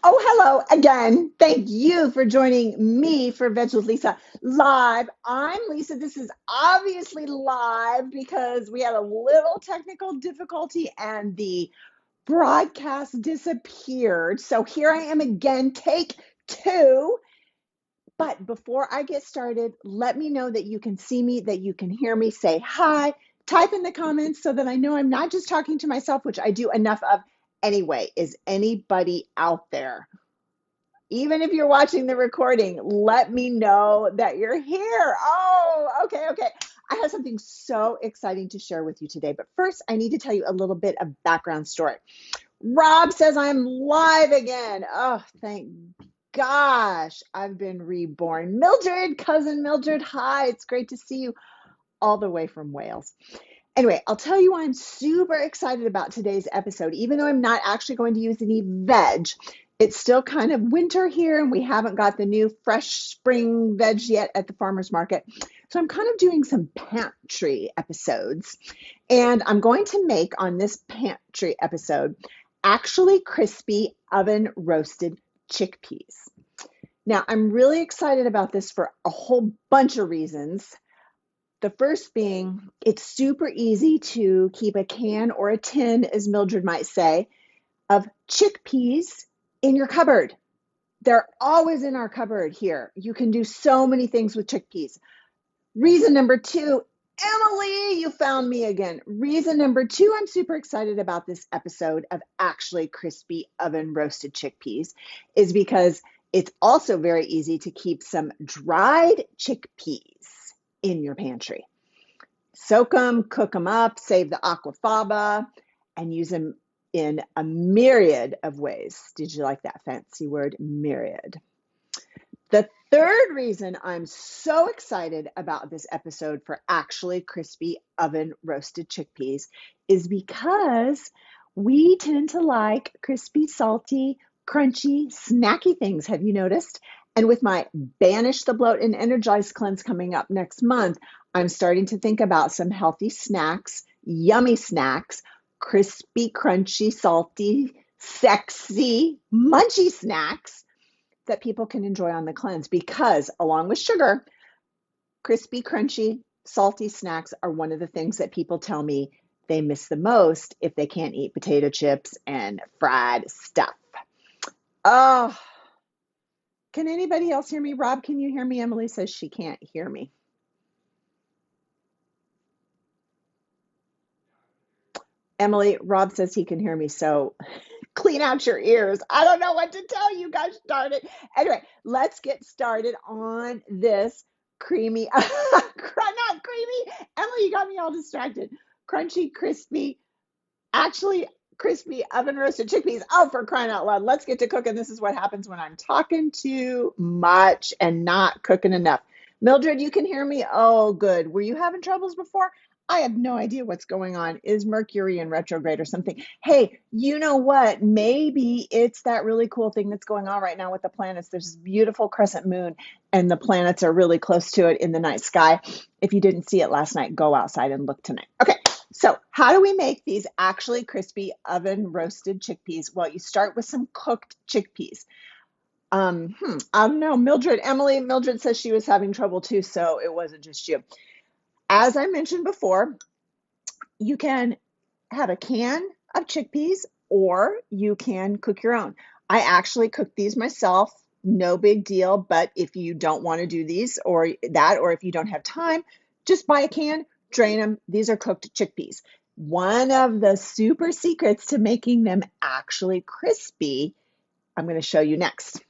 Oh, hello again. Thank you for joining me for Veg with Lisa live. I'm Lisa. This is obviously live because we had a little technical difficulty and the broadcast disappeared. So here I am again, take two. But before I get started, let me know that you can see me, that you can hear me. Say hi, type in the comments so that I know I'm not just talking to myself, which I do enough of anyway. Is anybody out there? Even if you're watching the recording, let me know that you're here. Oh, okay. I have something so exciting to share with you today. But first, I need to tell you a little bit of background story. Rob says I'm live again. Oh, thank gosh, I've been reborn. Mildred, cousin Mildred, hi. It's great to see you all the way from Wales. Anyway, I'll tell you why I'm super excited about today's episode. Even though I'm not actually going to use any veg, it's still kind of winter here and we haven't got the new fresh spring veg yet at the farmer's market. So I'm kind of doing some pantry episodes. And I'm going to make on this pantry episode actually crispy oven roasted chickpeas. Now, I'm really excited about this for a whole bunch of reasons. The first being, it's super easy to keep a can or a tin, as Mildred might say, of chickpeas in your cupboard. They're always in our cupboard here. You can do so many things with chickpeas. Reason number two, Emily, you found me again. Reason number two, I'm super excited about this episode of actually crispy oven roasted chickpeas is because it's also very easy to keep some dried chickpeas in your pantry. Soak them, cook them up, save the aquafaba, and use them in a myriad of ways. Did you like that fancy word, myriad? The third reason I'm so excited about this episode for actually crispy oven roasted chickpeas is because we tend to like crispy, salty, crunchy, snacky things. Have you noticed? And with my Banish the Bloat and Energize cleanse coming up next month, I'm starting to think about some healthy snacks, yummy snacks, crispy, crunchy, salty, sexy, munchy snacks that people can enjoy on the cleanse because, along with sugar, crispy, crunchy, salty snacks are one of the things that people tell me they miss the most if they can't eat potato chips and fried stuff. Oh, can anybody else hear me? Rob, can you hear me? Emily says she can't hear me. Emily, Rob says he can hear me, so clean out your ears. I don't know what to tell you, gosh darn it. Anyway, let's get started on this creamy, not creamy. Emily, you got me all distracted. Crunchy, crispy, actually crispy oven roasted chickpeas. Oh, for crying out loud. Let's get to cooking. This is what happens when I'm talking too much and not cooking enough. Mildred, you can hear me? Oh, good. Were you having troubles before? I have no idea what's going on. Is Mercury in retrograde or something? Hey, you know what? Maybe it's that really cool thing that's going on right now with the planets. There's this beautiful crescent moon, and the planets are really close to it in the night sky. If you didn't see it last night, go outside and look tonight. Okay, so how do we make these actually crispy oven roasted chickpeas? Well, you start with some cooked chickpeas. I don't know, Mildred says she was having trouble too, so it wasn't just you. As I mentioned before, you can have a can of chickpeas or you can cook your own. I actually cook these myself, no big deal, but if you don't want to do these or that, or if you don't have time, just buy a can, drain them. These are cooked chickpeas. One of the super secrets to making them actually crispy, I'm going to show you next.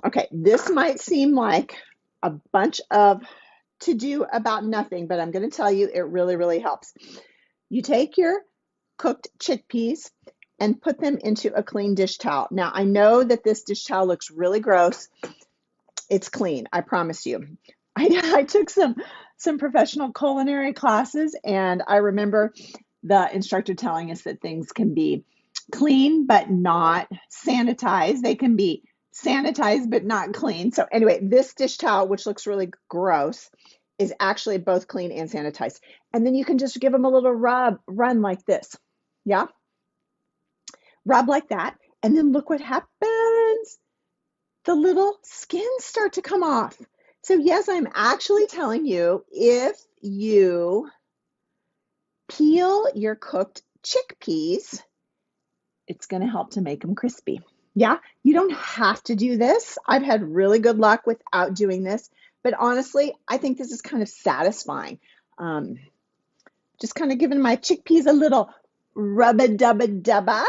Okay, this might seem like a bunch of to do about nothing, but I'm going to tell you it really, really helps. You take your cooked chickpeas and put them into a clean dish towel. Now, I know that this dish towel looks really gross. It's clean, I promise you. I took some professional culinary classes, and I remember the instructor telling us that things can be clean but not sanitized. They can be sanitized but not clean. So anyway, this dish towel, which looks really gross, is actually both clean and sanitized. And then you can just give them a little run like this. Yeah, rub like that. And then look what happens. the little skins start to come off. So yes, I'm actually telling you, if you peel your cooked chickpeas, it's going to help to make them crispy. Yeah, you don't have to do this. I've had really good luck without doing this, but honestly, I think this is kind of satisfying. Um, just kind of giving my chickpeas a little rubba-dubba-dubba,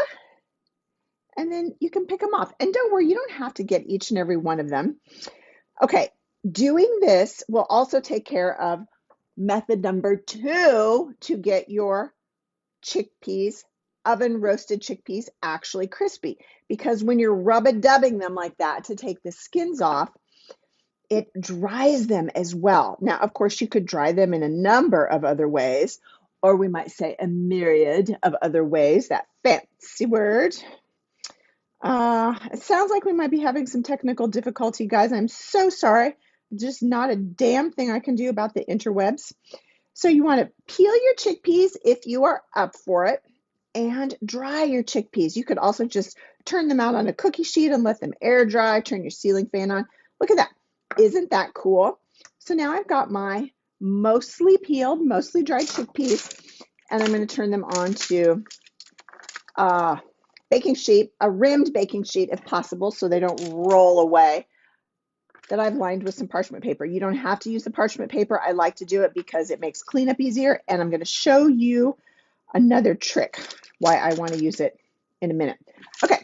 and then you can pick them off. And don't worry, you don't have to get each and every one of them. Okay, doing this will also take care of method number 2 to get your chickpeas, oven roasted chickpeas, actually crispy. Because when you're rub-a-dubbing them like that to take the skins off, it dries them as well. Now, of course, you could dry them in a number of other ways, or we might say a myriad of other ways, that fancy word. It sounds like we might be having some technical difficulty, guys. I'm so sorry. Just not a damn thing I can do about the interwebs. So you want to peel your chickpeas if you are up for it, and dry your chickpeas. You could also just turn them out on a cookie sheet and let them air dry, turn your ceiling fan on. Look at that. Isn't that cool? So now I've got my mostly peeled, mostly dried chickpeas, and I'm going to turn them onto baking sheet, a rimmed baking sheet if possible, so they don't roll away, that I've lined with some parchment paper. You don't have to use the parchment paper. I like to do it because it makes cleanup easier, and I'm going to show you another trick why I want to use it in a minute. Okay,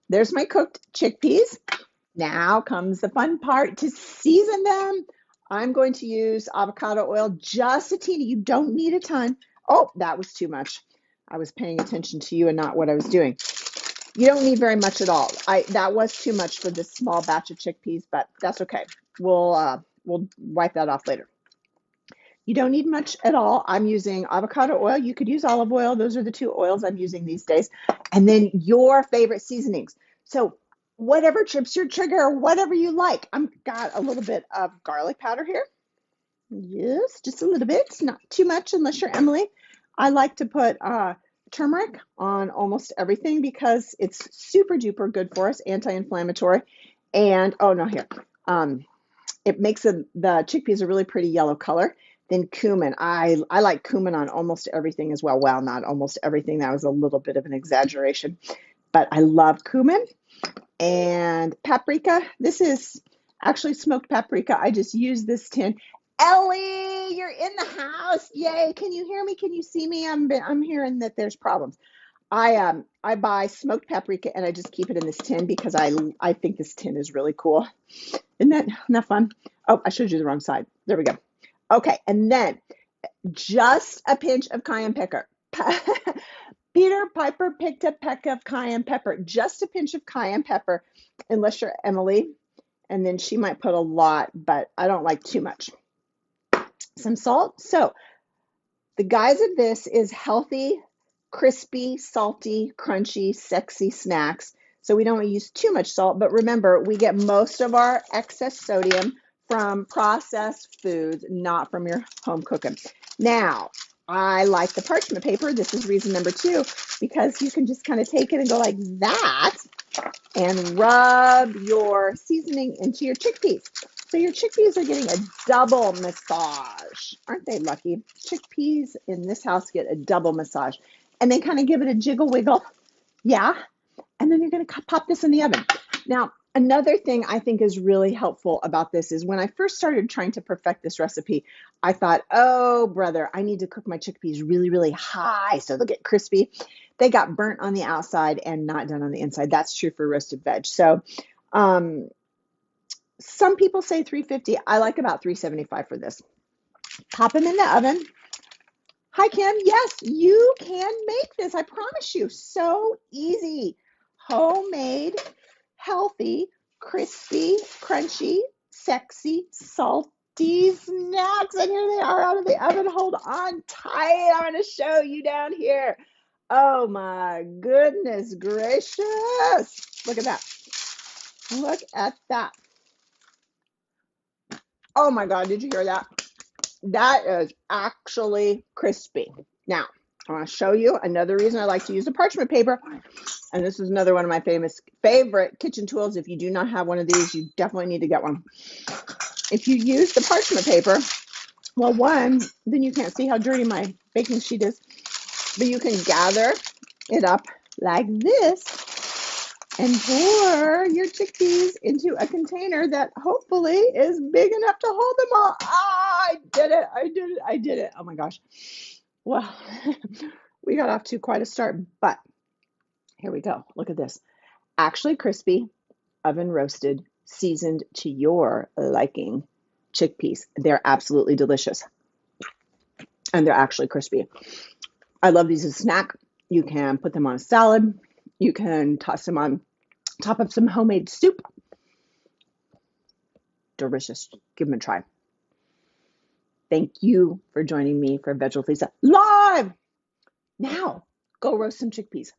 there's my cooked chickpeas. Now comes the fun part to season them. I'm going to use avocado oil, just a teeny. You don't need a ton. Oh, that was too much. I was paying attention to you and not what I was doing. You don't need very much at all. That was too much for this small batch of chickpeas, but that's okay. We'll wipe that off later. You don't need much at all. I'm using avocado oil. You could use olive oil. Those are the 2 oils I'm using these days. And then your favorite seasonings. So whatever trips your trigger, whatever you like. I've got a little bit of garlic powder here. Yes, just a little bit. Not too much unless you're Emily. I like to put turmeric on almost everything because it's super duper good for us, anti-inflammatory. And it makes the chickpeas a really pretty yellow color. Then cumin. I like cumin on almost everything as well. Well, not almost everything. That was a little bit of an exaggeration, but I love cumin. And paprika. This is actually smoked paprika. I just used this tin. Ellie, you're in the house. Yay. Can you hear me? Can you see me? I'm hearing that there's problems. I buy smoked paprika and I just keep it in this tin because I think this tin is really cool. Isn't that fun? Oh, I showed you the wrong side. There we go. Okay, and then just a pinch of cayenne pepper. Peter Piper picked a peck of cayenne pepper, just a pinch of cayenne pepper, unless you're Emily, and then she might put a lot, but I don't like too much. Some salt. So the guise of this is healthy, crispy, salty, crunchy, sexy snacks. So we don't use too much salt, but remember, we get most of our excess sodium from processed foods, not from your home cooking. Now, I like the parchment paper. This is reason number 2, because you can just kind of take it and go like that and rub your seasoning into your chickpeas. So your chickpeas are getting a double massage. Aren't they lucky? Chickpeas in this house get a double massage. And then kind of give it a jiggle wiggle. Yeah. And then you're going to pop this in the oven. Now, another thing I think is really helpful about this is when I first started trying to perfect this recipe, I thought, oh, brother, I need to cook my chickpeas really, really high so they'll get crispy. They got burnt on the outside and not done on the inside. That's true for roasted veg. So some people say 350. I like about 375 for this. Pop them in the oven. Hi, Kim. Yes, you can make this. I promise you. So easy. Homemade, healthy, crispy, crunchy, sexy, salty snacks. And here they are out of the oven. Hold on tight. I'm going to show you down here. Oh my goodness gracious. Look at that. Look at that. Oh my God, did you hear that? That is actually crispy. Now, I want to show you another reason I like to use the parchment paper. And this is another one of my favorite kitchen tools. If you do not have one of these, you definitely need to get one. If you use the parchment paper, well, one, then you can't see how dirty my baking sheet is, but you can gather it up like this and pour your chickpeas into a container that hopefully is big enough to hold them all. Ah, I did it. I did it. I did it. Oh my gosh. Well, we got off to quite a start, but here we go. Look at this. Actually crispy, oven roasted, seasoned to your liking chickpeas. They're absolutely delicious. And they're actually crispy. I love these as a snack. You can put them on a salad. You can toss them on top of some homemade soup. Delicious. Give them a try. Thank you for joining me for Veg with Lisa live. Now, go roast some chickpeas.